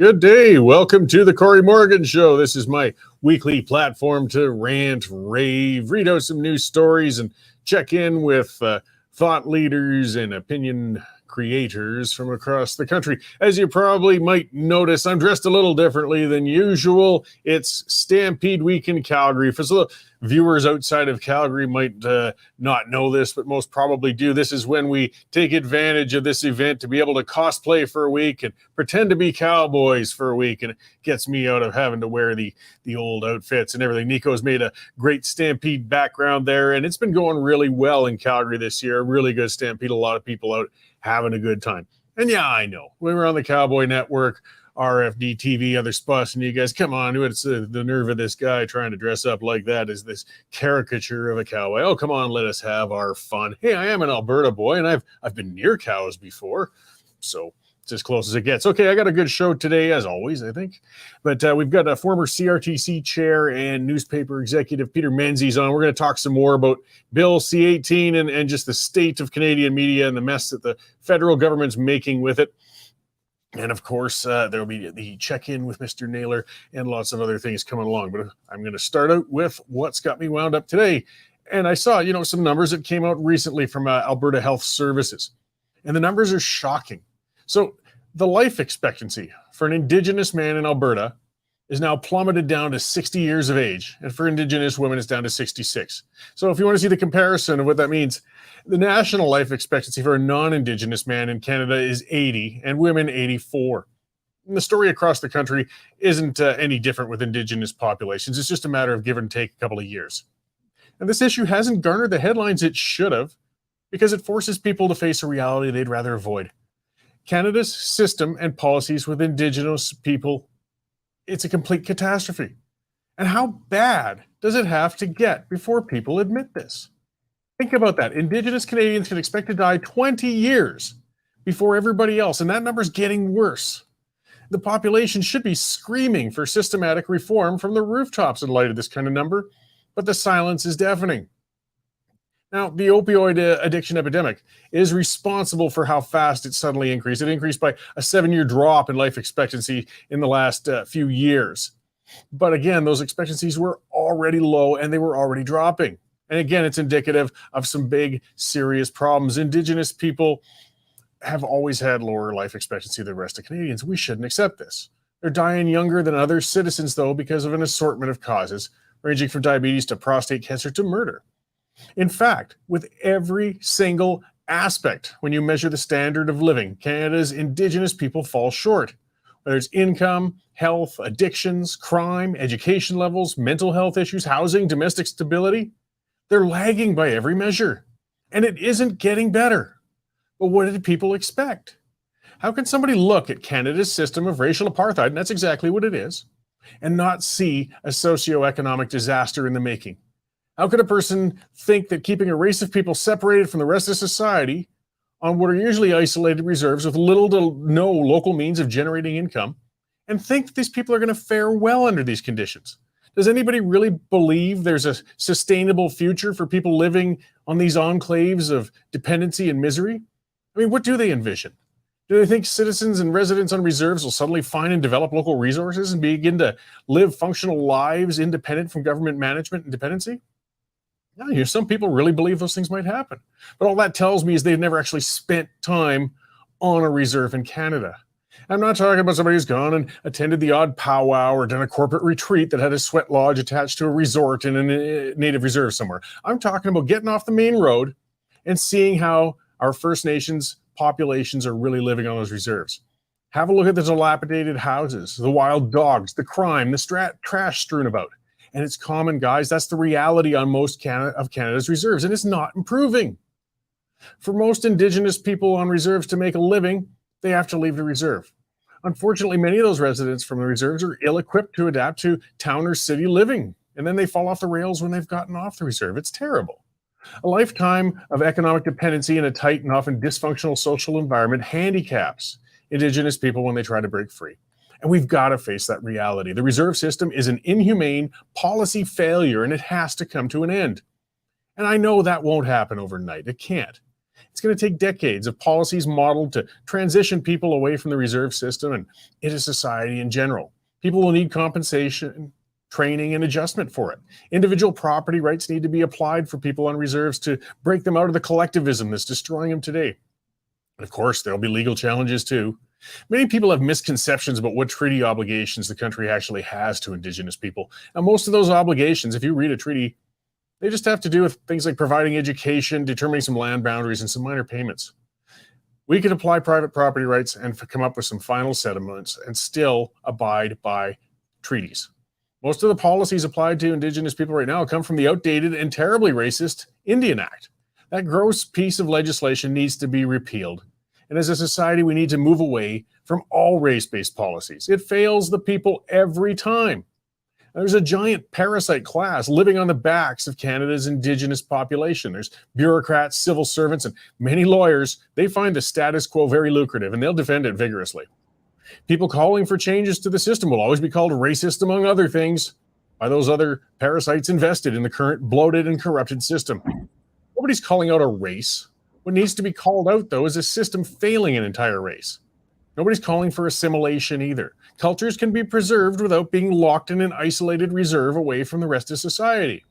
Good day. Welcome to the Cory Morgan Show. This is my weekly platform to rant, rave, read out some news stories, and check in with thought leaders and opinion creators from across the country. As you probably might notice, I'm dressed a little differently than usual. It's Stampede Week in Calgary. For some viewers outside of Calgary might not know this, but most probably do. This is when we take advantage of this event to be able to cosplay for a week and pretend to be cowboys for a week, and it gets me out of having to wear the old outfits and everything. Nico's made a great Stampede background there, and it's been going really well in Calgary this year. A really good Stampede, a lot of people out having a good time. And yeah, I know, we were on the Cowboy Network, RFD TV, other spots, and you guys, come on, what's the nerve of this guy trying to dress up like that? Is this caricature of a cowboy? Oh, come on, let us have our fun. Hey, I am an Alberta boy, and I've been near cows before, so it's as close as it gets. Okay, I got a good show today, as always, I think. But we've got a former CRTC chair and newspaper executive, Peter Menzies, on. We're going to talk some more about Bill C-18 and just the state of Canadian media and the mess that the federal government's making with it. And of course, there'll be the check-in with Mr. Naylor and lots of other things coming along. But I'm going to start out with what's got me wound up today. And I saw, some numbers that came out recently from Alberta Health Services. And the numbers are shocking. So the life expectancy for an Indigenous man in Alberta is now plummeted down to 60 years of age. And for Indigenous women, it's down to 66. So if you want to see the comparison of what that means, the national life expectancy for a non-Indigenous man in Canada is 80 and women 84. And the story across the country isn't any different with Indigenous populations. It's just a matter of give and take a couple of years. And this issue hasn't garnered the headlines it should have because it forces people to face a reality they'd rather avoid. Canada's system and policies with Indigenous people, it's a complete catastrophe. And how bad does it have to get before people admit this? Think about that. Indigenous Canadians can expect to die 20 years before everybody else, and that number's getting worse. The population should be screaming for systematic reform from the rooftops in light of this kind of number, but the silence is deafening. Now, the opioid addiction epidemic is responsible for how fast it suddenly increased. It increased by a 7-year drop in life expectancy in the last few years. But again, those expectancies were already low and they were already dropping. And again, it's indicative of some big, serious problems. Indigenous people have always had lower life expectancy than the rest of Canadians. We shouldn't accept this. They're dying younger than other citizens, though, because of an assortment of causes, ranging from diabetes to prostate cancer to murder. In fact, with every single aspect, when you measure the standard of living, Canada's Indigenous people fall short. Whether it's income, health, addictions, crime, education levels, mental health issues, housing, domestic stability, they're lagging by every measure. And it isn't getting better. But what did people expect? How can somebody look at Canada's system of racial apartheid, and that's exactly what it is, and not see a socioeconomic disaster in the making? How could a person think that keeping a race of people separated from the rest of society on what are usually isolated reserves with little to no local means of generating income, and think that these people are going to fare well under these conditions? Does anybody really believe there's a sustainable future for people living on these enclaves of dependency and misery? I mean, what do they envision? Do they think citizens and residents on reserves will suddenly find and develop local resources and begin to live functional lives independent from government management and dependency? Yeah, some people really believe those things might happen. But all that tells me is they've never actually spent time on a reserve in Canada. I'm not talking about somebody who's gone and attended the odd powwow or done a corporate retreat that had a sweat lodge attached to a resort in a native reserve somewhere. I'm talking about getting off the main road and seeing how our First Nations populations are really living on those reserves. Have a look at the dilapidated houses, the wild dogs, the crime, the trash strewn about. And it's common, guys. That's the reality on most of Canada's reserves, and it's not improving. For most Indigenous people on reserves to make a living, they have to leave the reserve. Unfortunately, many of those residents from the reserves are ill-equipped to adapt to town or city living, and then they fall off the rails when they've gotten off the reserve. It's terrible. A lifetime of economic dependency in a tight and often dysfunctional social environment handicaps Indigenous people when they try to break free. And we've got to face that reality. The reserve system is an inhumane policy failure, and it has to come to an end. And I know that won't happen overnight. It can't. It's going to take decades of policies modeled to transition people away from the reserve system and into society in general. People will need compensation, training, and adjustment for it. Individual property rights need to be applied for people on reserves to break them out of the collectivism that's destroying them today. And of course, there'll be legal challenges too. Many people have misconceptions about what treaty obligations the country actually has to Indigenous people. Now, most of those obligations, if you read a treaty, they just have to do with things like providing education, determining some land boundaries, and some minor payments. We could apply private property rights and come up with some final settlements and still abide by treaties. Most of the policies applied to Indigenous people right now come from the outdated and terribly racist Indian Act. That gross piece of legislation needs to be repealed. And as a society, we need to move away from all race-based policies. It fails the people every time. There's a giant parasite class living on the backs of Canada's Indigenous population. There's bureaucrats, civil servants, and many lawyers. They find the status quo very lucrative, and they'll defend it vigorously. People calling for changes to the system will always be called racist, among other things, by those other parasites invested in the current bloated and corrupted system. Nobody's calling out a race. What needs to be called out, though, is a system failing an entire race. Nobody's calling for assimilation either. Cultures can be preserved without being locked in an isolated reserve away from the rest of society.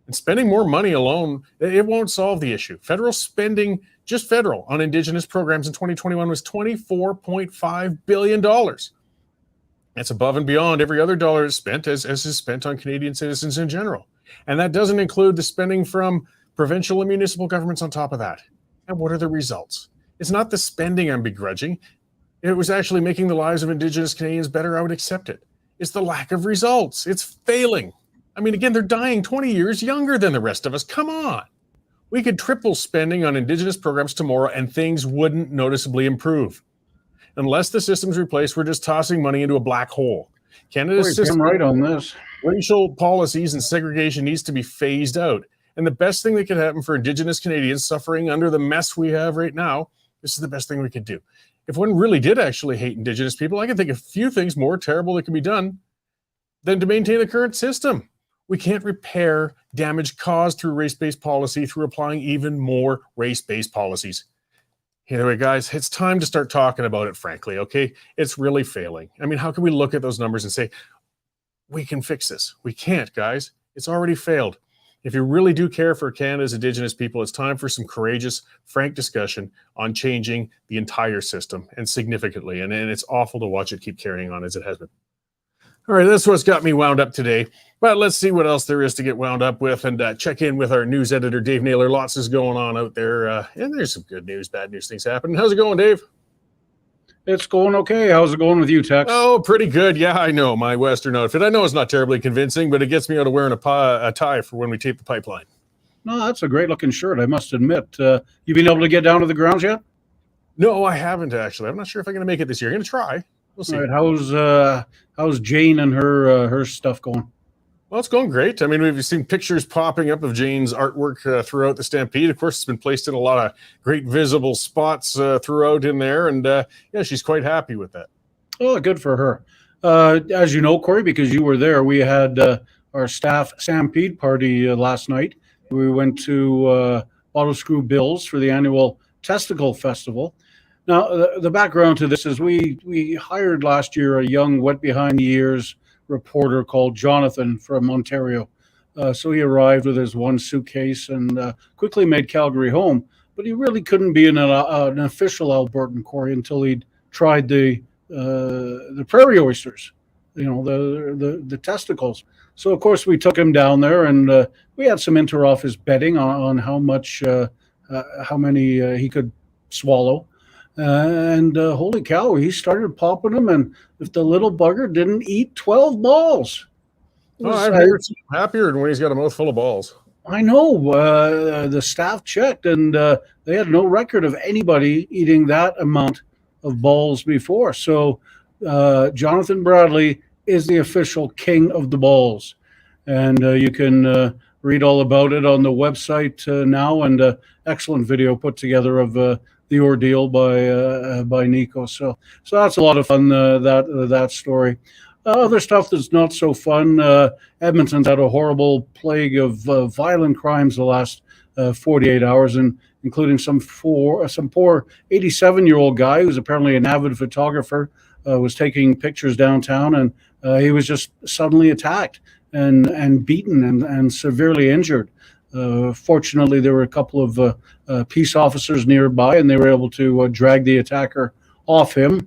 And spending more money alone, it won't solve the issue. Federal spending, just federal, on Indigenous programs in 2021 was $24.5 billion. That's above and beyond every other dollar spent as is spent on Canadian citizens in general. And that doesn't include the spending from provincial and municipal governments on top of that. And what are the results? It's not the spending I'm begrudging. It was actually making the lives of Indigenous Canadians better. I would accept it. It's the lack of results. It's failing. I mean, again, they're dying 20 years younger than the rest of us. Come on. We could triple spending on Indigenous programs tomorrow and things wouldn't noticeably improve. Unless the system's replaced, we're just tossing money into a black hole. Canada's system, right on this. Racial policies and segregation needs to be phased out. And the best thing that could happen for Indigenous Canadians suffering under the mess we have right now, this is the best thing we could do. If one really did actually hate Indigenous people, I can think of a few things more terrible that can be done than to maintain the current system. We can't repair damage caused through race-based policy through applying even more race-based policies. Anyway, guys, it's time to start talking about it, frankly, okay? It's really failing. I mean, how can we look at those numbers and say, we can fix this? We can't, guys. It's already failed. If you really do care for Canada's Indigenous people, it's time for some courageous, frank discussion on changing the entire system and significantly. And it's awful to watch it keep carrying on as it has been. All right, that's what's got me wound up today. But let's see what else there is to get wound up with and check in with our news editor, Dave Naylor. Lots is going on out there. And there's some good news, bad news things happening. How's it going, Dave? It's going okay. How's it going with you, Tex? Oh, pretty good. Yeah, I know. My Western outfit. I know it's not terribly convincing, but it gets me out of wearing a tie for when we tape the pipeline. No, that's a great-looking shirt, I must admit. You been able to get down to the grounds yet? No, I haven't, actually. I'm not sure if I'm going to make it this year. I'm going to try. We'll see. All right, how's Jane and her stuff going? Well, it's going great. I mean, we've seen pictures popping up of Jane's artwork throughout the Stampede. Of course, it's been placed in a lot of great visible spots throughout in there. And yeah, she's quite happy with that. Oh, good for her. As you know, Cory, because you were there, we had our staff Stampede party last night. We went to Auto Screw Bill's for the annual Testicle Festival. Now, the background to this is we hired last year a young wet behind the ears reporter called Jonathan from Ontario. So he arrived with his one suitcase and quickly made Calgary home. But he really couldn't be an official Albertan, Cory, until he'd tried the prairie oysters, you know, the testicles. So, of course, we took him down there and we had some inter-office betting on how many he could swallow. And holy cow, he started popping them, and if the little bugger didn't eat 12 balls. I've never seen him happier than when he's got a mouthful of balls. I know. The staff checked, and they had no record of anybody eating that amount of balls before. So Jonathan Bradley is the official king of the balls. And you can read all about it on the website now, and excellent video put together of the ordeal by Nico. So that's a lot of fun, that story. Other stuff that's not so fun, Edmonton's had a horrible plague of violent crimes the last 48 hours, and including some poor 87-year-old guy who's apparently an avid photographer, was taking pictures downtown, and he was just suddenly attacked and beaten and severely injured. Fortunately, there were a couple of peace officers nearby, and they were able to drag the attacker off him.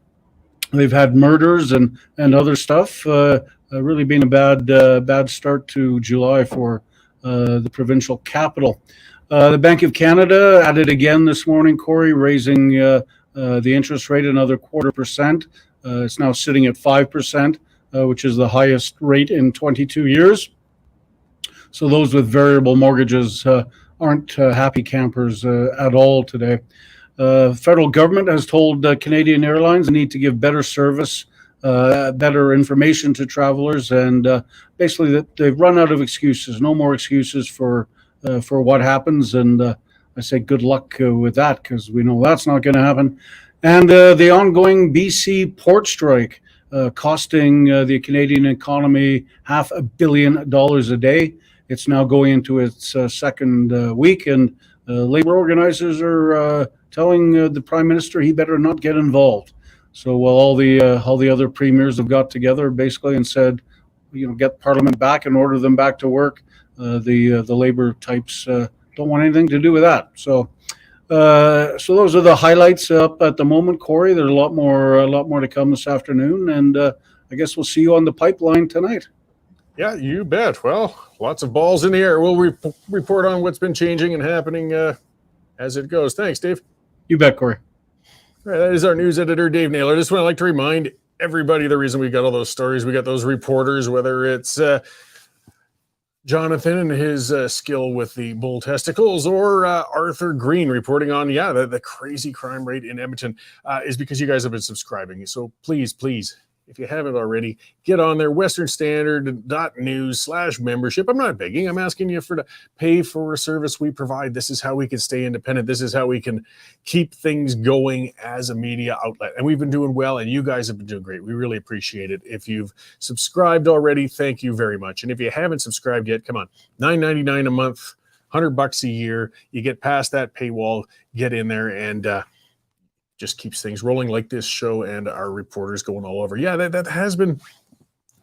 They've had murders and other stuff. Really been a bad start to July for the provincial capital. The Bank of Canada at it again this morning, Cory, raising the interest rate another 0.25%. It's now sitting at 5%, which is the highest rate in 22 years. So those with variable mortgages aren't happy campers at all today. Federal government has told Canadian Airlines they need to give better service, better information to travelers, and basically that they've run out of excuses. No more excuses for what happens, and I say good luck with that, because we know that's not going to happen. And the ongoing BC port strike costing the Canadian economy $500 million a day. It's now going into its second week, and labor organizers are telling the Prime Minister he better not get involved. So while all the other premiers have got together basically and said, get Parliament back and order them back to work, the labor types don't want anything to do with that. So those are the highlights up at the moment, Cory. There's a lot more to come this afternoon, and I guess we'll see you on the pipeline tonight. Yeah, you bet. Well, lots of balls in the air. We'll report on what's been changing and happening as it goes. Thanks, Dave. You bet, Cory. All right, that is our news editor, Dave Naylor. Just want to like to remind everybody the reason we got all those stories, we got those reporters, whether it's Jonathan and his skill with the bull testicles, or Arthur Green reporting on, the crazy crime rate in Edmonton, is because you guys have been subscribing. So please, if you haven't already, get on there, westernstandard.news/membership. I'm not begging. I'm asking you to pay for a service we provide. This is how we can stay independent. This is how we can keep things going as a media outlet. And we've been doing well, and you guys have been doing great. We really appreciate it. If you've subscribed already, thank you very much. And if you haven't subscribed yet, come on, $9.99 a month, $100 a year. You get past that paywall, get in there, and just keeps things rolling like this show and our reporters going all over. Yeah, that has been.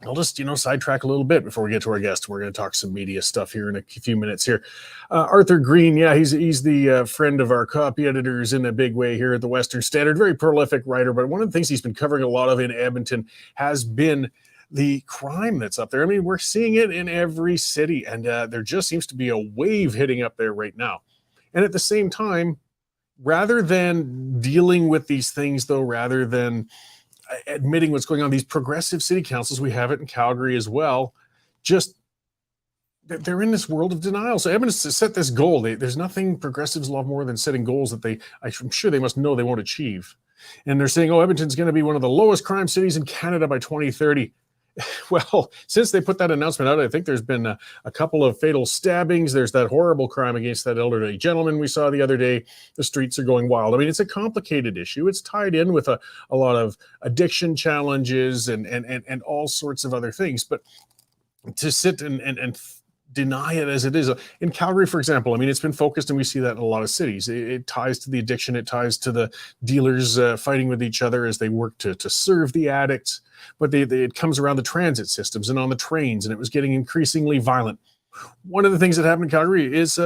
I'll just, sidetrack a little bit before we get to our guest. We're going to talk some media stuff here in a few minutes here. Arthur Green, he's the friend of our copy editors in a big way here at the Western Standard. Very prolific writer, but one of the things he's been covering a lot of in Edmonton has been the crime that's up there. I mean, we're seeing it in every city, and there just seems to be a wave hitting up there right now. And at the same time, rather than dealing with these things, though, rather than admitting what's going on, these progressive city councils, we have it in Calgary as well, just they're in this world of denial. So Edmonton has set this goal. There's nothing progressives love more than setting goals that I'm sure they must know they won't achieve. And they're saying, Edmonton's going to be one of the lowest crime cities in Canada by 2030. Well, since they put that announcement out, I think there's been a couple of fatal stabbings. There's that horrible crime against that elderly gentleman we saw the other day. The streets are going wild. I mean, it's a complicated issue. It's tied in with a lot of addiction challenges and all sorts of other things. But to sit and deny it as it is. In Calgary, for example, I mean, it's been focused, and we see that in a lot of cities. It ties to the addiction. It ties to the dealers fighting with each other as they work to serve the addicts. But it comes around the transit systems and on the trains, and it was getting increasingly violent. One of the things that happened in Calgary is,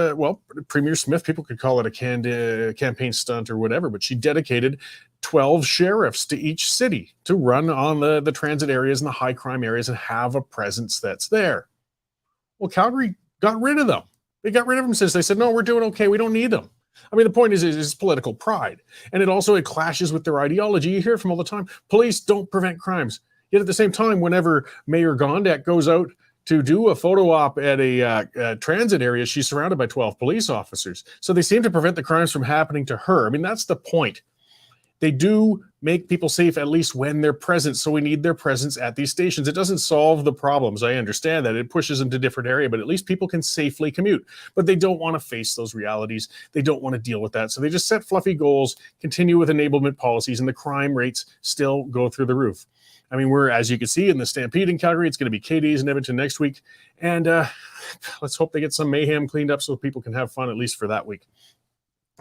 Premier Smith, people could call it a campaign stunt or whatever, but she dedicated 12 sheriffs to each city to run on the transit areas and the high crime areas and have a presence that's there. Well, Calgary got rid of them. They got rid of them since they said, no, we're doing okay. We don't need them. I mean, the point is political pride. And it clashes with their ideology. You hear it from all the time. Police don't prevent crimes. Yet at the same time, whenever Mayor Gondek goes out to do a photo op at a transit area, she's surrounded by 12 police officers. So they seem to prevent the crimes from happening to her. I mean, that's the point. They do make people safe, at least when they're present. So we need their presence at these stations. It doesn't solve the problems. I understand that. It pushes them to a different area, but at least people can safely commute. But they don't want to face those realities. They don't want to deal with that. So they just set fluffy goals, continue with enablement policies, and the crime rates still go through the roof. I mean, we're, as you can see, in the Stampede in Calgary. It's going to be KD's in Edmonton next week. And let's hope they get some mayhem cleaned up so people can have fun, at least for that week.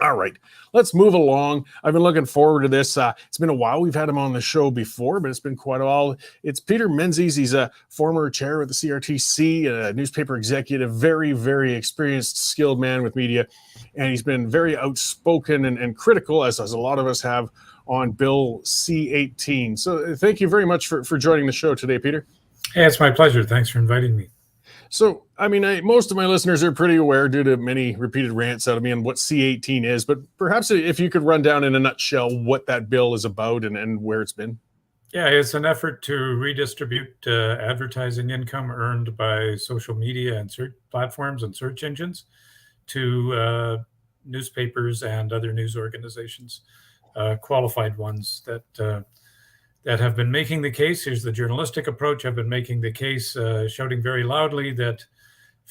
All right, let's move along. I've been looking forward to this. It's been a while. We've had him on the show before, but it's been quite a while. It's Peter Menzies. He's a former chair of the CRTC, a newspaper executive, very, very experienced, skilled man with media. And he's been very outspoken and critical, as a lot of us have, on Bill C-18. So thank you very much for joining the show today, Peter. Hey, it's my pleasure. Thanks for inviting me. So, I mean, most of my listeners are pretty aware due to many repeated rants out of me on what C-18 is, but perhaps if you could run down in a nutshell what that bill is about and where it's been. Yeah, it's an effort to redistribute advertising income earned by social media and search platforms and search engines to newspapers and other news organizations, qualified ones that have been making the case. Here's the journalistic approach. Have been making the case, shouting very loudly that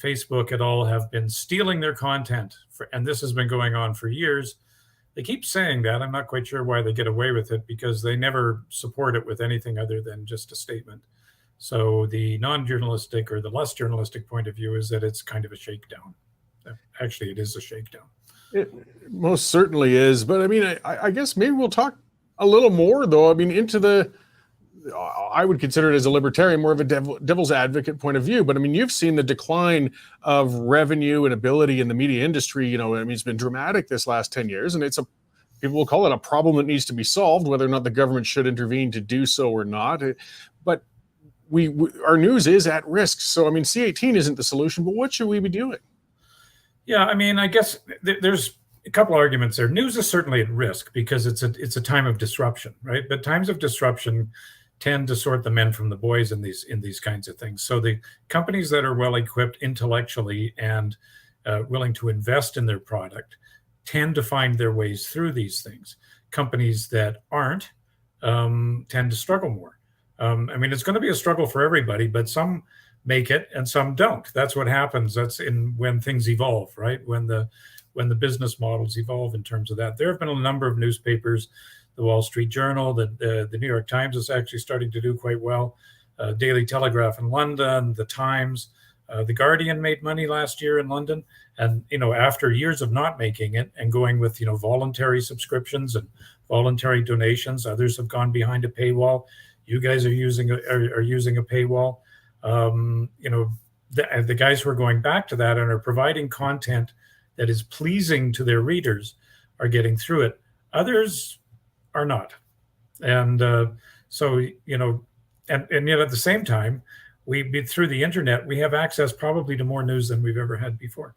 Facebook et al. Have been stealing their content. And this has been going on for years. They keep saying that. I'm not quite sure why they get away with it, because they never support it with anything other than just a statement. So the non-journalistic or the less journalistic point of view is that it's kind of a shakedown. Actually, it is a shakedown. It most certainly is. But I mean, I guess maybe we'll talk a little more, though. I mean, I would consider it as a libertarian, more of a devil's advocate point of view. But I mean, you've seen the decline of revenue and ability in the media industry. You know, I mean, it's been dramatic this last 10 years, and people will call it a problem that needs to be solved, whether or not the government should intervene to do so or not. But our news is at risk. So, I mean, C-18 isn't the solution, but what should we be doing? Yeah, I mean, I guess there's a couple arguments there. News is certainly at risk because it's a time of disruption, right? But times of disruption tend to sort the men from the boys in these kinds of things. So the companies that are well equipped intellectually and willing to invest in their product tend to find their ways through these things. Companies that aren't tend to struggle more. I mean, it's going to be a struggle for everybody, but some make it and some don't. That's what happens. That's when things evolve, right? When the business models evolve in terms of that. There have been a number of newspapers, the Wall Street Journal, the New York Times is actually starting to do quite well, Daily Telegraph in London, the Times, the Guardian made money last year in London. And, after years of not making it and going with, voluntary subscriptions and voluntary donations, others have gone behind a paywall. You guys are using a paywall. The guys who are going back to that and are providing content that is pleasing to their readers are getting through it. Others are not. And so, and yet at the same time, through the internet, we have access probably to more news than we've ever had before.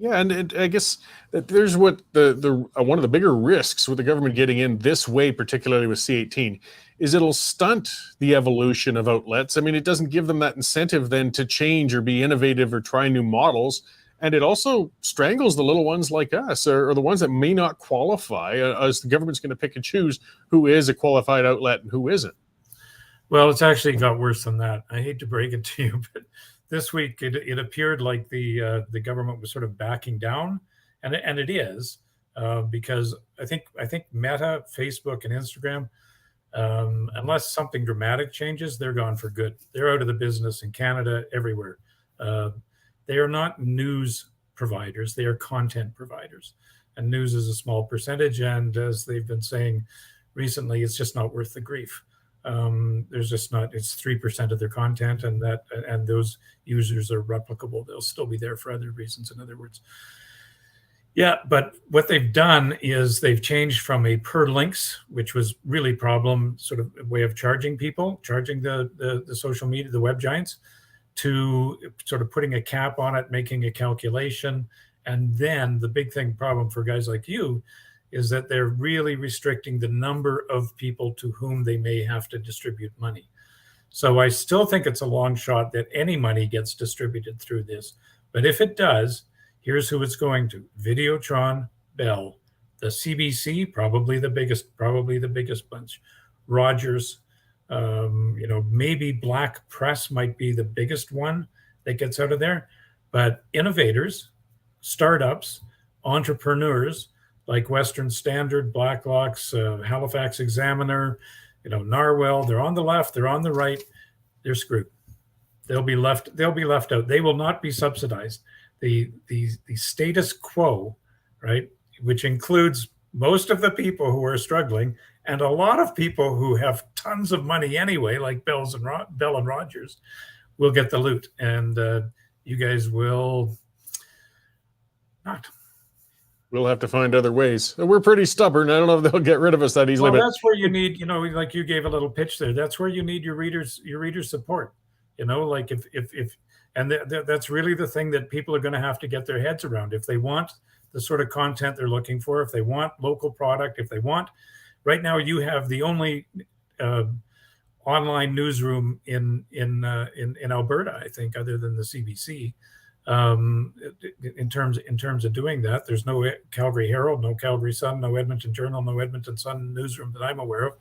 Yeah, and I guess that there's what the one of the bigger risks with the government getting in this way, particularly with C-18, is it'll stunt the evolution of outlets. I mean, it doesn't give them that incentive then to change or be innovative or try new models. And it also strangles the little ones like us, or the ones that may not qualify, as the government's going to pick and choose who is a qualified outlet and who isn't. Well, it's actually got worse than that. I hate to break it to you, but this week it appeared like the government was sort of backing down, and it is because I think Meta, Facebook, and Instagram, unless something dramatic changes, they're gone for good. They're out of the business in Canada, everywhere. They are not news providers; they are content providers, and news is a small percentage. And as they've been saying recently, it's just not worth the grief. There's just not. It's 3% of their content, and those users are replicable. They'll still be there for other reasons. In other words, yeah. But what they've done is they've changed from a per links, which was really problem sort of way of charging the social media, the web giants, to sort of putting a cap on it, making a calculation. And then the big problem for guys like you is that they're really restricting the number of people to whom they may have to distribute money. So I still think it's a long shot that any money gets distributed through this. But if it does, here's who it's going to: Videotron, Bell, the CBC, probably the biggest bunch, Rogers, maybe Black Press might be the biggest one that gets out of there. But innovators, startups, entrepreneurs like Western Standard, Blacklock's, Halifax Examiner, Narwhal, they're on the left, they're on the right, they're screwed. They'll be left out. They will not be subsidized. The status quo, right, which includes most of the people who are struggling and a lot of people who have tons of money anyway, like Bell and Rogers, will get the loot, and you guys will not. We'll have to find other ways. We're pretty stubborn. I don't know if they'll get rid of us that easily. Well, that's where you need, like you gave a little pitch there. That's where you need your readers' support. Like if that's really the thing that people are going to have to get their heads around. If they want the sort of content they're looking for, if they want local product, if they want, right now you have the only online newsroom in Alberta, I think, other than the CBC. In terms of doing that, there's no Calgary Herald, no Calgary Sun, no Edmonton Journal, no Edmonton Sun newsroom that I'm aware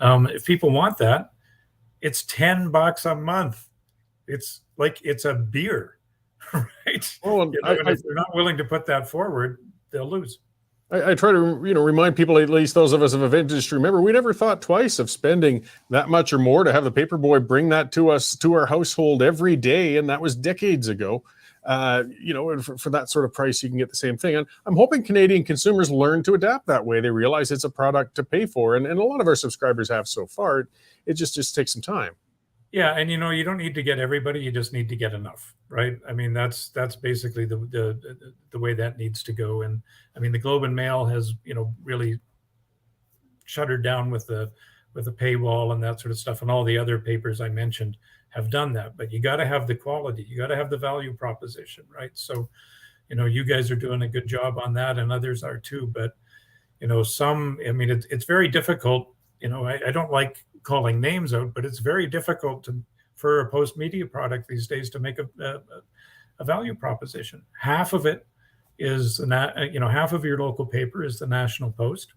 of. If people want that, it's $10 a month. It's like it's a beer, right? Well, and if they're not willing to put that forward, they'll lose. I try to remind people, at least those of us of event industry, remember, we never thought twice of spending that much or more to have the paperboy bring that to us, to our household every day, and that was decades ago. And for that sort of price, you can get the same thing. And I'm hoping Canadian consumers learn to adapt that way. They realize it's a product to pay for, and a lot of our subscribers have so far. It just takes some time. Yeah, and you don't need to get everybody; you just need to get enough, right? I mean, that's basically the way that needs to go. And I mean, the Globe and Mail has really shuttered down with the paywall and that sort of stuff, and all the other papers I mentioned have done that. But you got to have the quality, you got to have the value proposition, right? So, you guys are doing a good job on that, and others are too. But it's very difficult. I don't like calling names out, but it's very difficult for a post media product these days to make a value proposition. Half of it is half of your local paper is the National Post.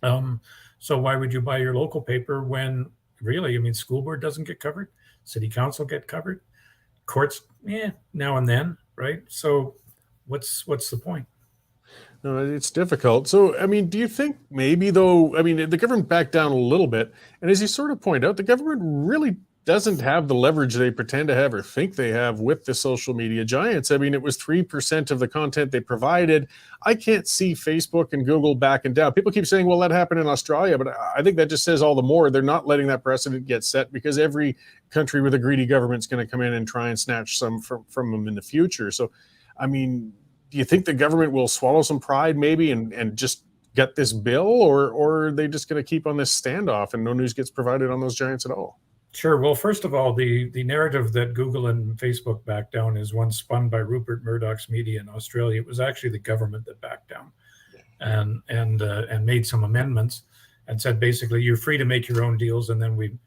So why would you buy your local paper when really, school board doesn't get covered, city council get covered, courts, now and then, right? So what's the point? No, it's difficult. So, do you think maybe though, the government backed down a little bit, and as you sort of point out, the government really doesn't have the leverage they pretend to have or think they have with the social media giants. It was 3% of the content they provided. I can't see Facebook and Google backing down. People keep saying, well, that happened in Australia, but I think that just says all the more they're not letting that precedent get set, because every country with a greedy government's going to come in and try and snatch some from them in the future. So, do you think the government will swallow some pride maybe and just get this bill, or are they just going to keep on this standoff and no news gets provided on those giants at all? Sure. Well, first of all, the narrative that Google and Facebook backed down is one spun by Rupert Murdoch's media in Australia. It was actually the government that backed down and made some amendments and said, basically, you're free to make your own deals. And then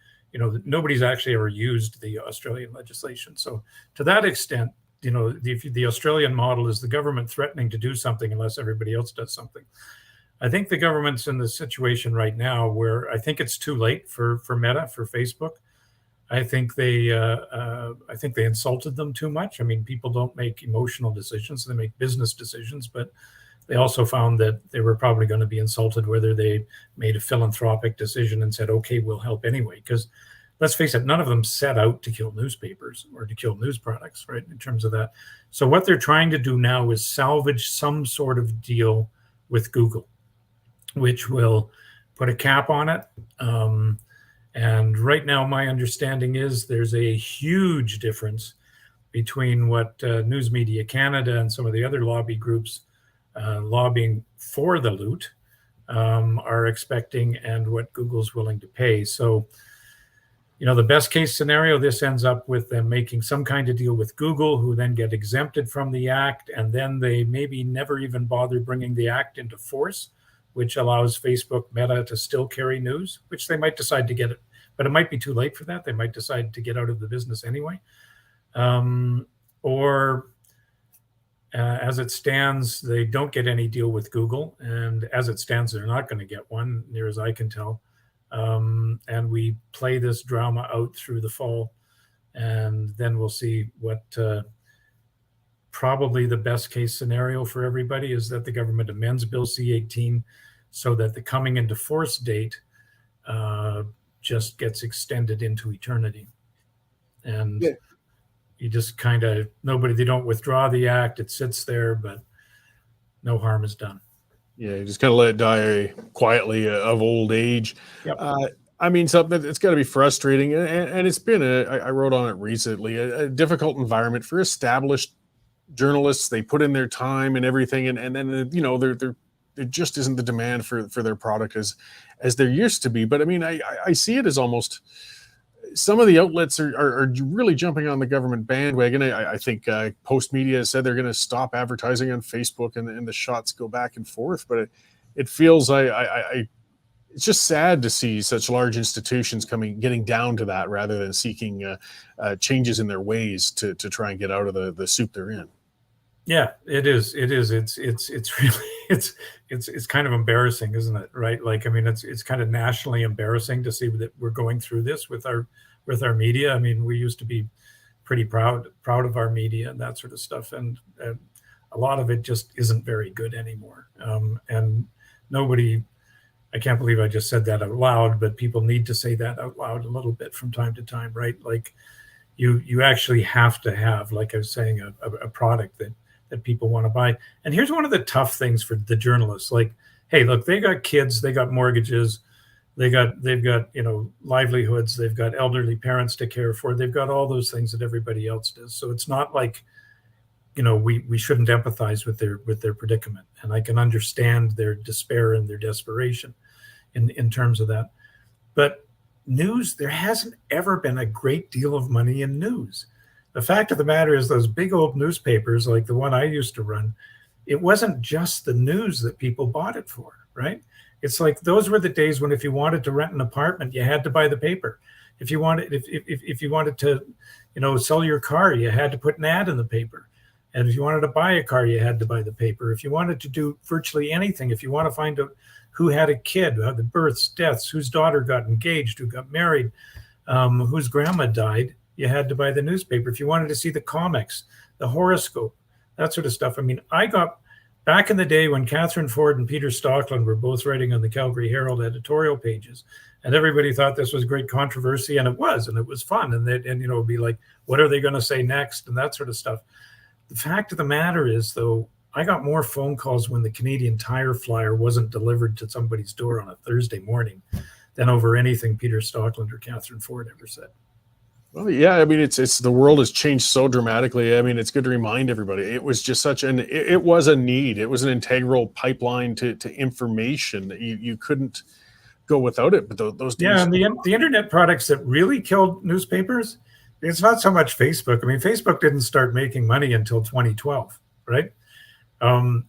nobody's actually ever used the Australian legislation. So to that extent, the Australian model is the government threatening to do something unless everybody else does something. I think the government's in the situation right now where I think it's too late for Meta, for Facebook. I think they insulted them too much. People don't make emotional decisions; they make business decisions. But they also found that they were probably going to be insulted whether they made a philanthropic decision and said, "Okay, we'll help anyway." Because let's face it, none of them set out to kill newspapers or to kill news products, right? In terms of that, so what they're trying to do now is salvage some sort of deal with Google, which will put a cap on it. And right now, my understanding is there's a huge difference between what News Media Canada and some of the other lobby groups lobbying for the loot are expecting and what Google's willing to pay. So, the best case scenario, this ends up with them making some kind of deal with Google, who then get exempted from the act, and then they maybe never even bother bringing the act into force, which allows Facebook, Meta to still carry news, which they might decide to get it, but it might be too late for that. They might decide to get out of the business anyway. Or as it stands, they don't get any deal with Google. And as it stands, they're not going to get one, near as I can tell. And we play this drama out through the fall, and then we'll see what probably the best case scenario for everybody is that the government amends Bill C-18 so that the coming into force date just gets extended into eternity. And Yeah. you just they don't withdraw the act. It sits there, but no harm is done. Yeah, you just kind of let it die quietly of old age. Yep. I mean, something that's got to be frustrating, and it's been I wrote on it recently, a difficult environment for established journalists. They put in their time and everything, and then there just isn't the demand for their product as there used to be. But I mean, I see it as almost some of the outlets are really jumping on the government bandwagon. I think Post Media said they're going to stop advertising on Facebook, and the shots go back and forth. But it feels it's just sad to see such large institutions getting down to that rather than seeking changes in their ways to try and get out of the soup they're in. Yeah, it is. It's really it's kind of embarrassing, isn't it? Right? Like, I mean, it's kind of nationally embarrassing to see that we're going through this with our media. I mean, we used to be pretty proud of our media and that sort of stuff, and a lot of it just isn't very good anymore. And nobody, I can't believe I just said that out loud, but people need to say that out loud a little bit from time to time, right? Like, you actually have to have, like I was saying, a product that people want to buy. And here's one of the tough things for the journalists. Like, hey, look, they got kids, they got mortgages, they've got livelihoods, they've got elderly parents to care for, they've got all those things that everybody else does. So it's not like, we shouldn't empathize with their predicament. And I can understand their despair and their desperation in terms of that. But news, there hasn't ever been a great deal of money in news. The fact of the matter is, those big old newspapers like the one I used to run, it wasn't just the news that people bought it for, right? It's like, those were the days when if you wanted to rent an apartment, you had to buy the paper. If you wanted to, sell your car, you had to put an ad in the paper. And if you wanted to buy a car, you had to buy the paper. If you wanted to do virtually anything, if you want to find out who had a kid, the births, deaths, whose daughter got engaged, who got married, whose grandma died, you had to buy the newspaper. If you wanted to see the comics, the horoscope, that sort of stuff. I mean, I got back in the day when Catherine Ford and Peter Stockland were both writing on the Calgary Herald editorial pages, and everybody thought this was great controversy, and it was fun. And it'd be like, what are they going to say next, and that sort of stuff. The fact of the matter is, though, I got more phone calls when the Canadian Tire flyer wasn't delivered to somebody's door on a Thursday morning than over anything Peter Stockland or Catherine Ford ever said. Well, yeah, I mean, it's the world has changed so dramatically. I mean, it's good to remind everybody. It was just it was a need. It was an integral pipeline to information that you couldn't go without it. But those yeah, and the internet products that really killed newspapers, it's not so much Facebook. I mean, Facebook didn't start making money until 2012, right? And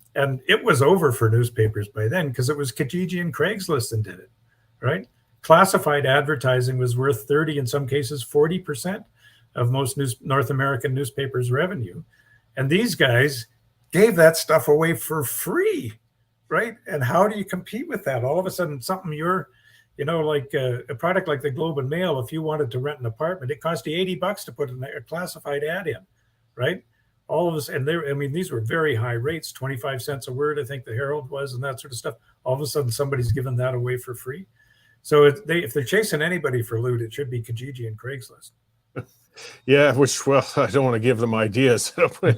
it was over for newspapers by then, because it was Kijiji and Craigslist that did it, right? Classified advertising was worth 30, in some cases 40% of most North American newspapers' revenue. And these guys gave that stuff away for free, right? And how do you compete with that? All of a sudden, something like a product like the Globe and Mail, if you wanted to rent an apartment, it cost you $80 to put a classified ad in, right? All of us, and these were very high rates, 25 cents a word, I think the Herald was, and that sort of stuff. All of a sudden, somebody's giving that away for free. So if they're chasing anybody for loot, it should be Kijiji and Craigslist. Yeah, I don't want to give them ideas. But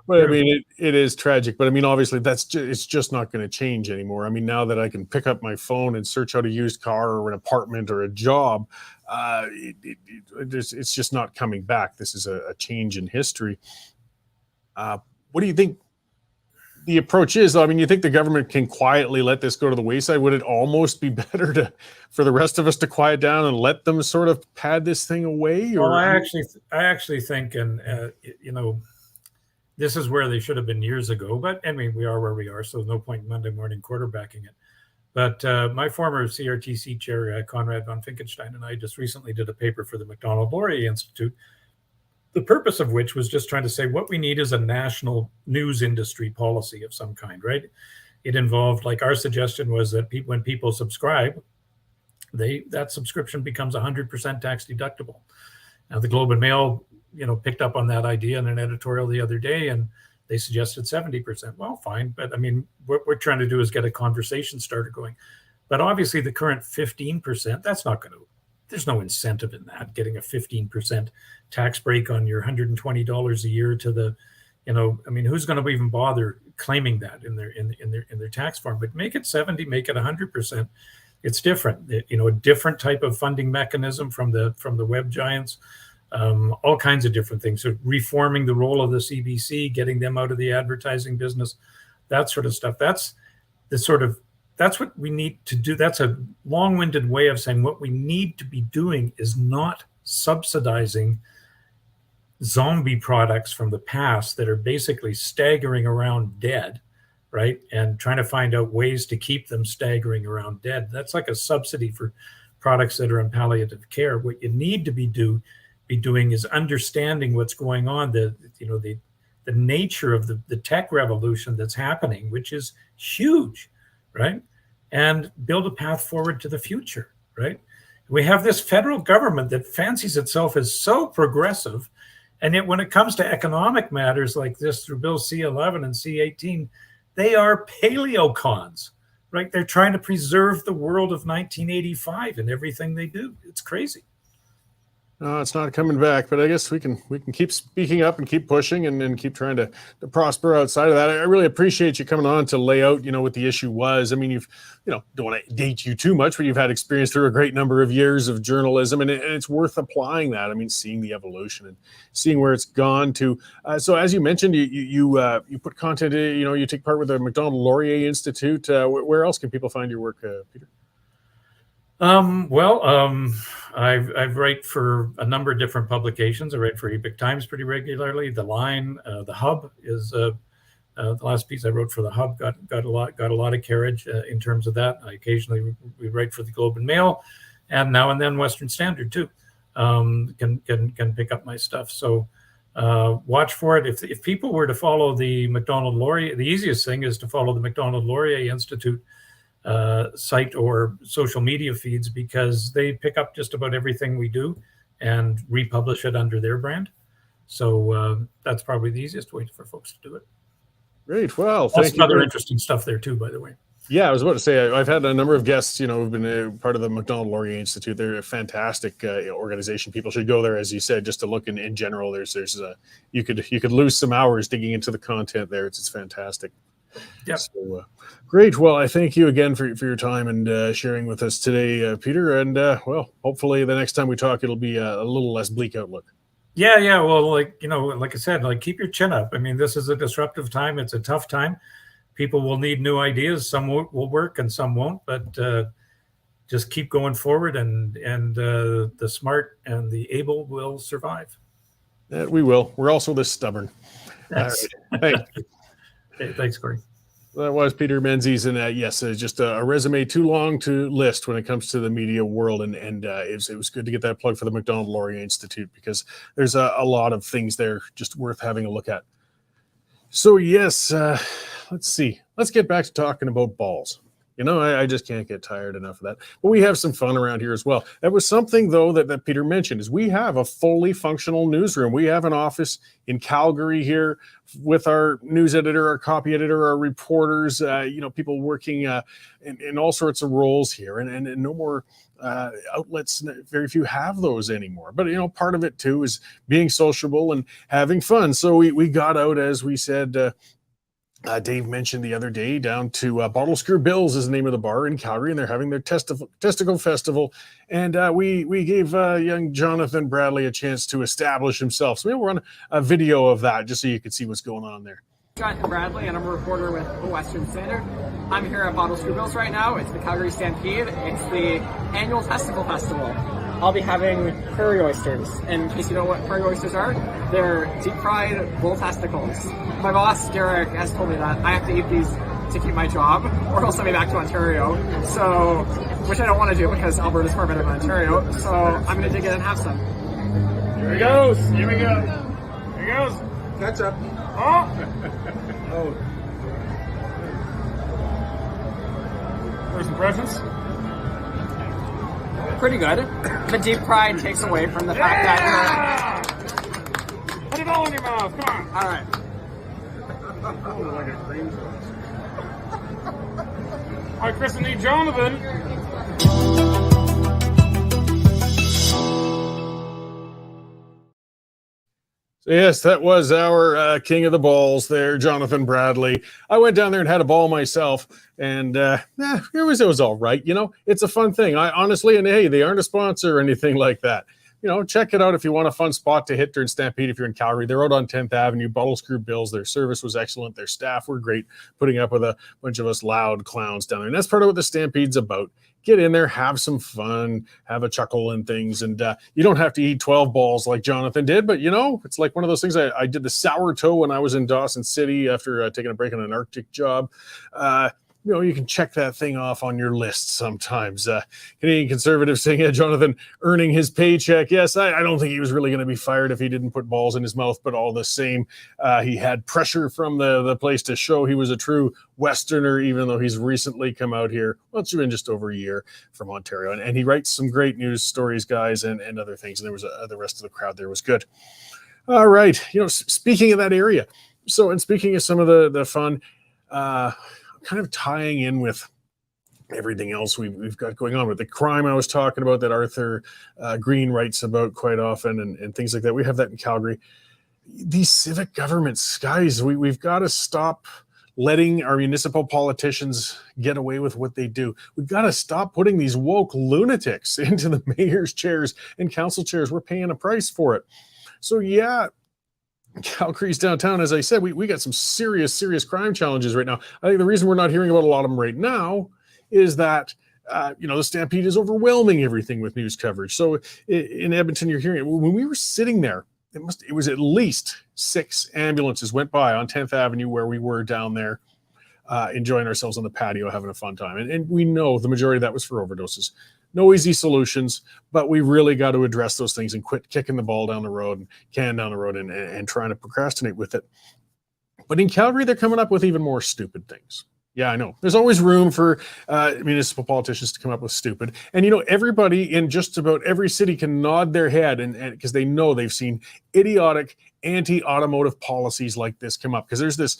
I mean, it is tragic. But I mean, obviously, it's just not going to change anymore. I mean, now that I can pick up my phone and search out a used car or an apartment or a job, it's just not coming back. This is a change in history. What do you think the approach is? I mean, you think the government can quietly let this go to the wayside? Would it almost be better for the rest of us to quiet down and let them sort of pad this thing away? Well, I actually think, and this is where they should have been years ago. But I mean, we are where we are, so no point Monday morning quarterbacking it. But my former CRTC chair, Conrad von Finkenstein, and I just recently did a paper for the Macdonald-Laurier Institute, the purpose of which was just trying to say what we need is a national news industry policy of some kind, right? It involved, like, our suggestion was that when people subscribe, that subscription becomes 100% tax deductible. Now, the Globe and Mail, picked up on that idea in an editorial the other day, and they suggested 70%. Well, fine, but I mean, what we're trying to do is get a conversation started going. But obviously the current 15%, that's not going to, there's no incentive in that, getting a 15% tax break on your $120 a year to the, I mean, who's going to even bother claiming that in their tax form? But make it 70, make it 100%. It's different, a different type of funding mechanism from the web giants, all kinds of different things. So reforming the role of the CBC, getting them out of the advertising business, that sort of stuff. That's what we need to do. That's a long-winded way of saying what we need to be doing is not subsidizing zombie products from the past that are basically staggering around dead, right? And trying to find out ways to keep them staggering around dead. That's like a subsidy for products that are in palliative care. What you need to be doing is understanding what's going on, the nature of the tech revolution that's happening, which is huge, right? And build a path forward to the future, right? We have this federal government that fancies itself as so progressive, and yet when it comes to economic matters like this through Bill C-11 and C-18, they are paleocons, right? They're trying to preserve the world of 1985 in everything they do. It's crazy. No, it's not coming back, but I guess we can keep speaking up and keep pushing and keep trying to prosper outside of that. I really appreciate you coming on to lay out, what the issue was. I mean, you've, don't want to date you too much, but you've had experience through a great number of years of journalism, and it's worth applying that. I mean, seeing the evolution and seeing where it's gone to. So as you mentioned, you put content, you take part with the Macdonald-Laurier Institute. Where else can people find your work, Peter? I write for a number of different publications. I write for Epic Times pretty regularly. The Line, the Hub is the last piece I wrote for the Hub got a lot of carriage in terms of that. I occasionally we write for the Globe and Mail, and now and then Western Standard too. Can pick up my stuff. So watch for it. If people were to follow the Macdonald-Laurier, the easiest thing is to follow the Macdonald-Laurier Institute site or social media feeds, because they pick up just about everything we do and republish it under their brand. So that's probably the easiest way for folks to do it. Great. Well, thank you. Other interesting stuff there too, by the way. Yeah, I was about to say, I've had a number of guests, who've been part of the Macdonald-Laurier Institute. They're a fantastic organization. People should go there, as you said, just to look in general. You could lose some hours digging into the content there. It's fantastic. Yeah. So, great. Well, I thank you again for your time and sharing with us today, Peter. And hopefully the next time we talk, it'll be a little less bleak outlook. Yeah. Well, like I said, keep your chin up. I mean, this is a disruptive time. It's a tough time. People will need new ideas. Some will work and some won't. But just keep going forward, and the smart and the able will survive. We will. We're also this stubborn. That's all right. Hey. Hey, thanks, Cory. That was Peter Menzies, and yes, just a resume too long to list when it comes to the media world, and it was good to get that plug for the Macdonald-Laurier Institute, because there's a lot of things there just worth having a look at. So yes, let's see. Let's get back to talking about balls. I just can't get tired enough of that. But we have some fun around here as well. That was something, though, that Peter mentioned, is we have a fully functional newsroom. We have an office in Calgary here with our news editor, our copy editor, our reporters, people working in all sorts of roles here. And no more outlets, very few have those anymore. But, part of it, too, is being sociable and having fun. So we got out, as we said, Dave mentioned the other day, down to Bottle Screw Bill's is the name of the bar in Calgary, and they're having their testicle festival. And we gave young Jonathan Bradley a chance to establish himself. So maybe we'll run a video of that just so you can see what's going on there. Jonathan Bradley, and I'm a reporter with the Western Standard. I'm here at Bottle Screw Bill's right now. It's the Calgary Stampede. It's the annual testicle festival. I'll be having prairie oysters. And in case you know what prairie oysters are, they're deep-fried bull testicles. My boss, Derek, has told me that I have to eat these to keep my job, or he'll send me back to Ontario. So, which I don't want to do because Alberta's far better than Ontario. So I'm going to dig in and have some. Here he goes. Here we go. Here he goes. Ketchup. Oh. First impressions? Pretty good. The deep fried takes away from the fact that Put it all in your mouth. Come on. all right. Oh, like a cream sauce. Hi, Chris, I need Jonathan. Yes, that was our king of the balls there, Jonathan Bradley. I went down there and had a ball myself, and it was all right. You know, it's a fun thing. I honestly, and hey, they aren't a sponsor or anything like that. You know, check it out if you want a fun spot to hit during Stampede if you're in Calgary. They're out on 10th Avenue, Bottle Screw Bills. Their service was excellent. Their staff were great, putting up with a bunch of us loud clowns down there. And that's part of what the Stampede's about. Get in there, have some fun, have a chuckle and things. And you don't have to eat 12 balls like Jonathan did, but, you know, it's like one of those things. I did the sourdough when I was in Dawson City after taking a break on an Arctic job. You know, you can check that thing off on your list sometimes. Canadian Conservatives saying, yeah, Jonathan earning his paycheck. Yes, I don't think he was really going to be fired if he didn't put balls in his mouth, but all the same, he had pressure from the place to show he was a true Westerner, even though he's recently come out here. Well, it's been just over a year from Ontario. And he writes some great news stories, guys, and other things. And there was the rest of the crowd there was good. All right. You know, speaking of that area, so, and speaking of some of the fun, kind of tying in with everything else we've got going on with the crime I was talking about that Arthur Green writes about quite often and things like that. We have that in Calgary. These civic governments, guys, we've got to stop letting our municipal politicians get away with what they do. We've got to stop putting these woke lunatics into the mayor's chairs and council chairs. We're paying a price for it. So yeah, Calgary's downtown, as I said, we got some serious crime challenges right now. I think the reason we're not hearing about a lot of them right now is that, you know, the Stampede is overwhelming everything with news coverage. So in Edmonton, you're hearing it. When we were sitting there, it was at least 6 ambulances went by on 10th Avenue where we were down there, enjoying ourselves on the patio, having a fun time. And we know the majority of that was for overdoses. No easy solutions, but we really got to address those things and quit kicking the ball down the road and can down the road and trying to procrastinate with it. But in Calgary, they're coming up with even more stupid things. Yeah, I know. There's always room for municipal politicians to come up with stupid. And, you know, everybody in just about every city can nod their head and because they know they've seen idiotic anti-automotive policies like this come up. Because there's this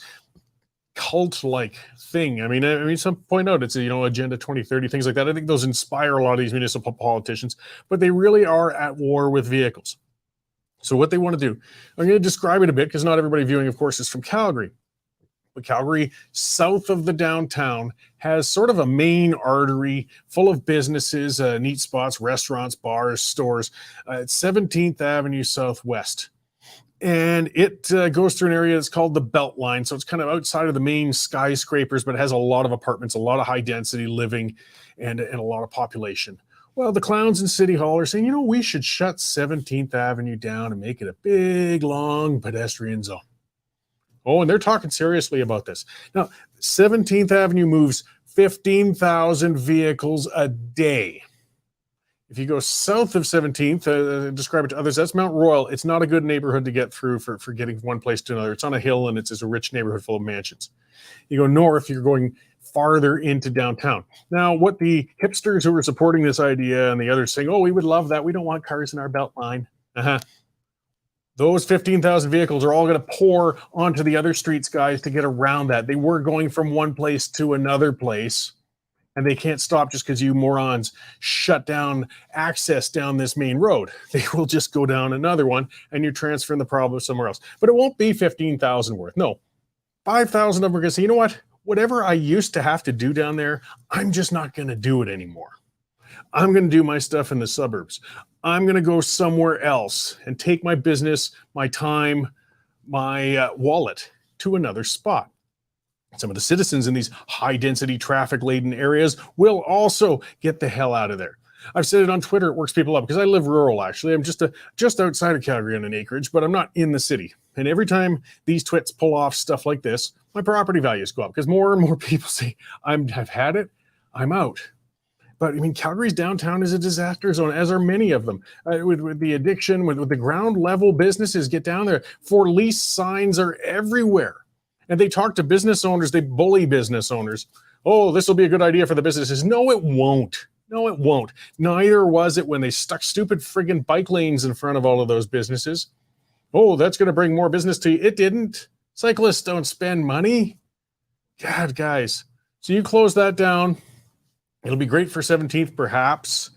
cult-like thing. I mean, some point out it's, you know, Agenda 2030, things like that. I think those inspire a lot of these municipal politicians, but they really are at war with vehicles. So what they want to do, I'm going to describe it a bit because not everybody viewing, of course, is from Calgary. But Calgary, south of the downtown, has sort of a main artery full of businesses, neat spots, restaurants, bars, stores. It's 17th Avenue Southwest. And it goes through an area that's called the Beltline. So it's kind of outside of the main skyscrapers, but it has a lot of apartments, a lot of high density living, and a lot of population. Well, the clowns in City Hall are saying, you know, we should shut 17th Avenue down and make it a big, long pedestrian zone. Oh, and they're talking seriously about this. Now, 17th Avenue moves 15,000 vehicles a day. If you go south of 17th, describe it to others, that's Mount Royal. It's not a good neighborhood to get through for getting from one place to another. It's on a hill and it's a rich neighborhood full of mansions. You go north, you're going farther into downtown. Now, what the hipsters who were supporting this idea and the others saying, oh, we would love that. We don't want cars in our belt line. Those 15,000 vehicles are all going to pour onto the other streets, guys, to get around that. They were going from one place to another place. And they can't stop just because you morons shut down access down this main road. They will just go down another one and you're transferring the problem somewhere else. But it won't be 15,000 worth. No, 5,000 of them are going to say, you know what? Whatever I used to have to do down there, I'm just not going to do it anymore. I'm going to do my stuff in the suburbs. I'm going to go somewhere else and take my business, my time, my wallet to another spot. Some of the citizens in these high-density, traffic-laden areas will also get the hell out of there. I've said it on Twitter. It works people up because I live rural, actually. I'm just outside of Calgary on an acreage, but I'm not in the city. And every time these twits pull off stuff like this, my property values go up because more and more people say, I've had it, I'm out. But I mean, Calgary's downtown is a disaster zone, as are many of them. With the addiction, with the ground level businesses get down there. For lease signs are everywhere. And they talk to business owners, they bully business owners. Oh, this will be a good idea for the businesses. No, it won't. No, it won't. Neither was it when they stuck stupid friggin' bike lanes in front of all of those businesses. Oh, that's going to bring more business to you. It didn't. Cyclists don't spend money. God, guys. So you close that down, It'll be great for 17th, perhaps,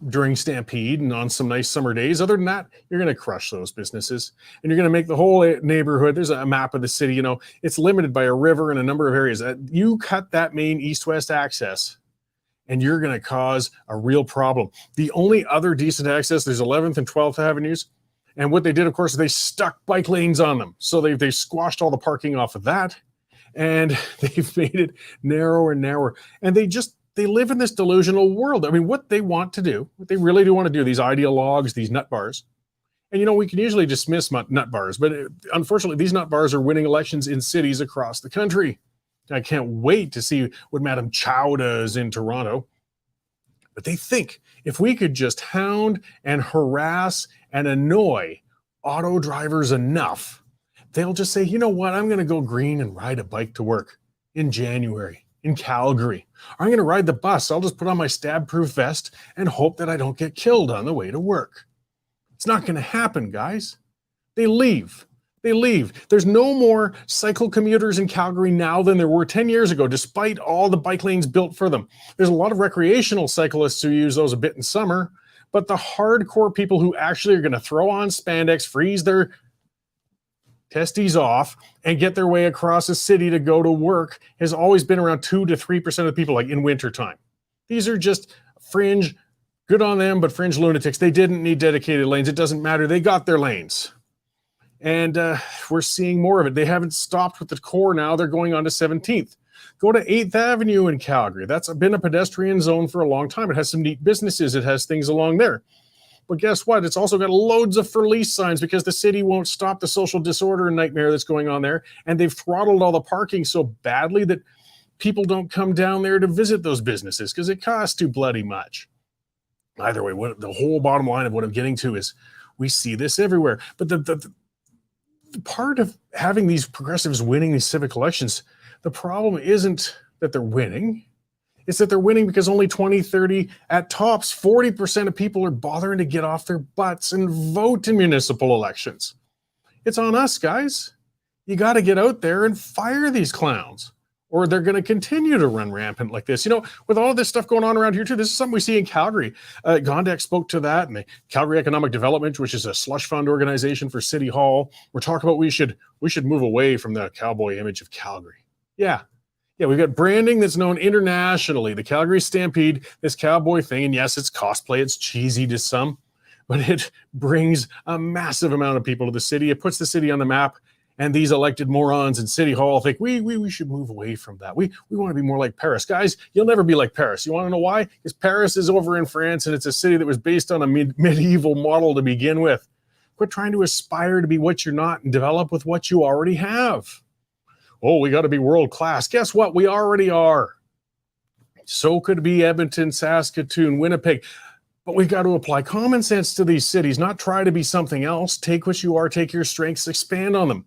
during Stampede and on some nice summer days. Other than that, you're going to crush those businesses and you're going to make the whole neighborhood. There's a map of the city, you know, it's limited by a river and a number of areas. You cut that main east-west access and you're going to cause a real problem. The only other decent access, there's 11th and 12th Avenues. And what they did, of course, is they stuck bike lanes on them. So they squashed all the parking off of that and they've made it narrower and narrower. And they live in this delusional world. I mean, what they want to do, what they really do want to do, these ideologues, these nut bars. And, you know, we can usually dismiss nut bars, but unfortunately, these nut bars are winning elections in cities across the country. I can't wait to see what Madam Chow does in Toronto. But they think if we could just hound and harass and annoy auto drivers enough, they'll just say, you know what, I'm going to go green and ride a bike to work in January. In Calgary. I'm going to ride the bus. I'll just put on my stab-proof vest and hope that I don't get killed on the way to work. It's not going to happen, guys. They leave. There's no more cycle commuters in Calgary now than there were 10 years ago, despite all the bike lanes built for them. There's a lot of recreational cyclists who use those a bit in summer, but the hardcore people who actually are going to throw on spandex, freeze their testes off and get their way across a city to go to work has always been around 2 to 3% of the people, like in wintertime. These are just fringe, good on them, but fringe lunatics. They didn't need dedicated lanes. It doesn't matter. They got their lanes. And we're seeing more of it. They haven't stopped with the core now. They're going on to 17th. Go to 8th Avenue in Calgary. That's been a pedestrian zone for a long time. It has some neat businesses. It has things along there. But guess what? It's also got loads of for lease signs because the city won't stop the social disorder and nightmare that's going on there. And they've throttled all the parking so badly that people don't come down there to visit those businesses because it costs too bloody much. Either way, the whole bottom line of what I'm getting to is we see this everywhere. But the part of having these progressives winning these civic elections, the problem isn't that they're winning. It's that they're winning because only 20, 30, at tops, 40% of people are bothering to get off their butts and vote in municipal elections. It's on us, guys. You got to get out there and fire these clowns, or they're going to continue to run rampant like this. You know, with all of this stuff going on around here too, this is something we see in Calgary. Gondek spoke to that, and the Calgary Economic Development, which is a slush fund organization for City Hall, we're talking about we should move away from the cowboy image of Calgary. Yeah, we've got branding that's known internationally, the Calgary Stampede, this cowboy thing. And yes, it's cosplay, it's cheesy to some, but it brings a massive amount of people to the city. It puts the city on the map. And these elected morons in City Hall think we should move away from that. We want to be more like Paris. Guys, you'll never be like Paris. You want to know why? Because Paris is over in France and it's a city that was based on a medieval model to begin with. Quit trying to aspire to be what you're not and develop with what you already have. Oh, we got to be world class. Guess what? We already are. So could be Edmonton, Saskatoon, Winnipeg. But we've got to apply common sense to these cities, not try to be something else. Take what you are, take your strengths, expand on them.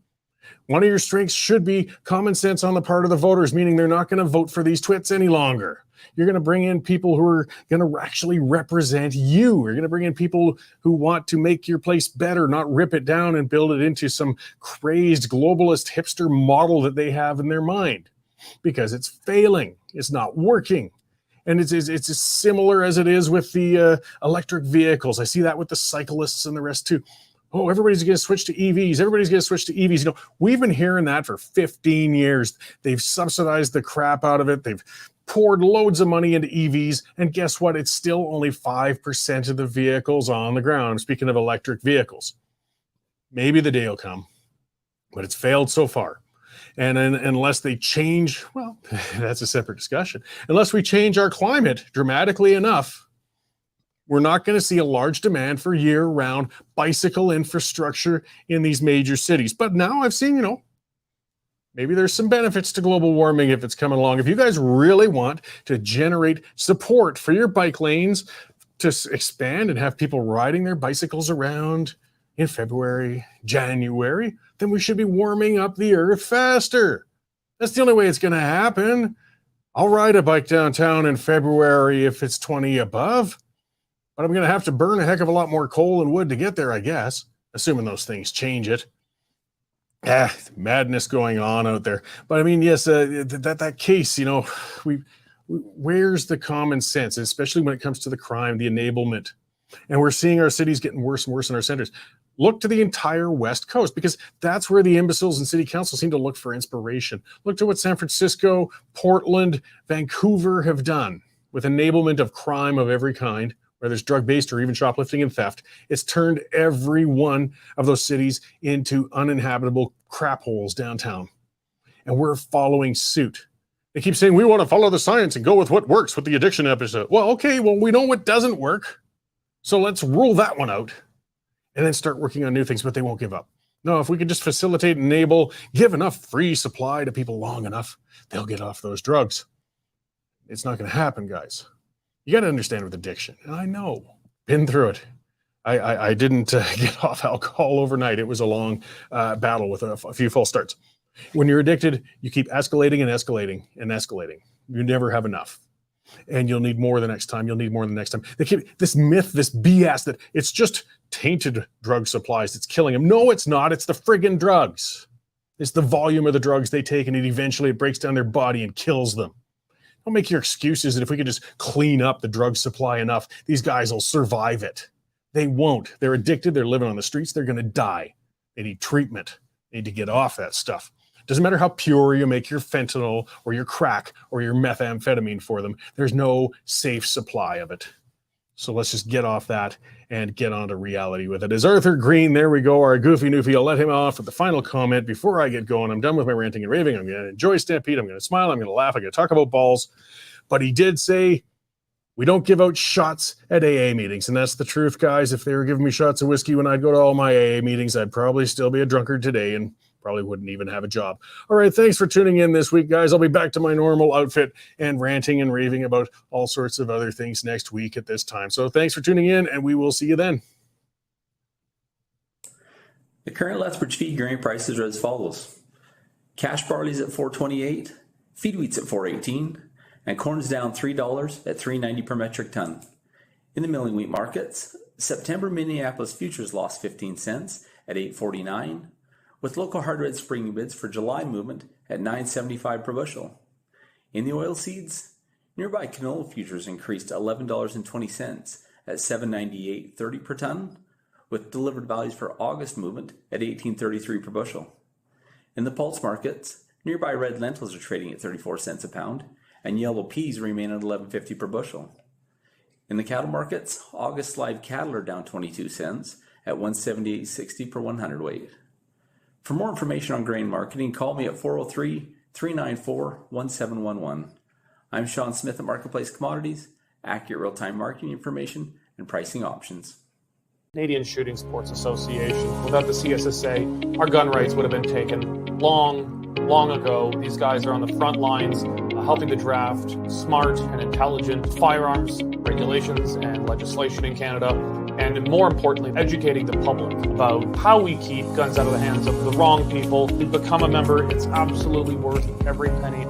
One of your strengths should be common sense on the part of the voters, meaning they're not going to vote for these twits any longer. You're going to bring in people who are going to actually represent you. You're going to bring in people who want to make your place better, not rip it down and build it into some crazed globalist hipster model that they have in their mind, because it's failing. It's not working. And it's as similar as it is with the electric vehicles. I see that with the cyclists and the rest too. Oh, everybody's going to switch to EVs. Everybody's going to switch to EVs. You know, we've been hearing that for 15 years. They've subsidized the crap out of it. They've poured loads of money into EVs. And guess what? It's still only 5% of the vehicles on the ground. I'm speaking of electric vehicles. Maybe the day will come, but it's failed so far. And unless they change, well, that's a separate discussion. Unless we change our climate dramatically enough, we're not going to see a large demand for year-round bicycle infrastructure in these major cities. But now I've seen, maybe there's some benefits to global warming if it's coming along. If you guys really want to generate support for your bike lanes to expand and have people riding their bicycles around in February, January, then we should be warming up the earth faster. That's the only way it's going to happen. I'll ride a bike downtown in February if it's 20 above, but I'm going to have to burn a heck of a lot more coal and wood to get there, I guess, assuming those things change it. Madness going on out there. But I mean, yes, that case, we Where's the common sense, especially when it comes to the crime, the enablement? And we're seeing our cities getting worse and worse in our centers. Look to the entire West Coast, because that's where the imbeciles in city council seem to look for inspiration. Look to what San Francisco, Portland, Vancouver have done with enablement of crime of every kind, whether it's drug-based or even shoplifting and theft. It's turned every one of those cities into uninhabitable crap holes downtown. And we're following suit. They keep saying, we want to follow the science and go with what works with the addiction episode. Well, okay, we know what doesn't work. So let's rule that one out and then start working on new things, but they won't give up. No, if we could just facilitate, enable, give enough free supply to people long enough, they'll get off those drugs. It's not going to happen, guys. You got to understand with addiction. And I know, been through it. I didn't get off alcohol overnight. It was a long battle with a few false starts. When you're addicted, you keep escalating and escalating and escalating. You never have enough. And you'll need more the next time. You'll need more the next time. They keep this myth, this BS that it's just tainted drug supplies that's killing them. No, it's not. It's the friggin' drugs. It's the volume of the drugs they take, and it breaks down their body and kills them. Don't make your excuses that if we could just clean up the drug supply enough, these guys will survive it. They won't. They're addicted. They're living on the streets. They're going to die. They need treatment. They need to get off that stuff. Doesn't matter how pure you make your fentanyl or your crack or your methamphetamine for them. There's no safe supply of it. So let's just get off that and get on to reality with it. As Arthur Green, there we go, our goofy newfie. I'll let him off with the final comment before I get going. I'm done with my ranting and raving. I'm going to enjoy Stampede. I'm going to smile. I'm going to laugh. I'm going to talk about balls. But he did say, we don't give out shots at AA meetings. And that's the truth, guys. If they were giving me shots of whiskey when I'd go to all my AA meetings, I'd probably still be a drunkard today and probably wouldn't even have a job. All right, thanks for tuning in this week, guys. I'll be back to my normal outfit and ranting and raving about all sorts of other things next week at this time. So thanks for tuning in, and we will see you then. The current Lethbridge feed grain prices are as follows. Cash barley's at $4.28, feed wheat's at $4.18, and corn's down $3 at $3.90 per metric ton. In the milling wheat markets, September Minneapolis futures lost 15 cents at $8.49, with local hard red spring bids for July movement at $9.75 per bushel. In the oil seeds, nearby canola futures increased to $11.20 at $7.98.30 per ton, with delivered values for August movement at $18.33 per bushel. In the pulse markets, nearby red lentils are trading at 34 cents a pound, and yellow peas remain at $11.50 per bushel. In the cattle markets, August live cattle are down 22 cents at $178.60 per 100 weight. For more information on grain marketing, call me at 403-394-1711. I'm Sean Smith at Marketplace Commodities, accurate real-time marketing information and pricing options. Canadian Shooting Sports Association. Without the CSSA, our gun rights would have been taken long ago. These guys are on the front lines helping to draft smart and intelligent firearms regulations and legislation in Canada, and more importantly, educating the public about how we keep guns out of the hands of the wrong people. To become a member, it's absolutely worth every penny.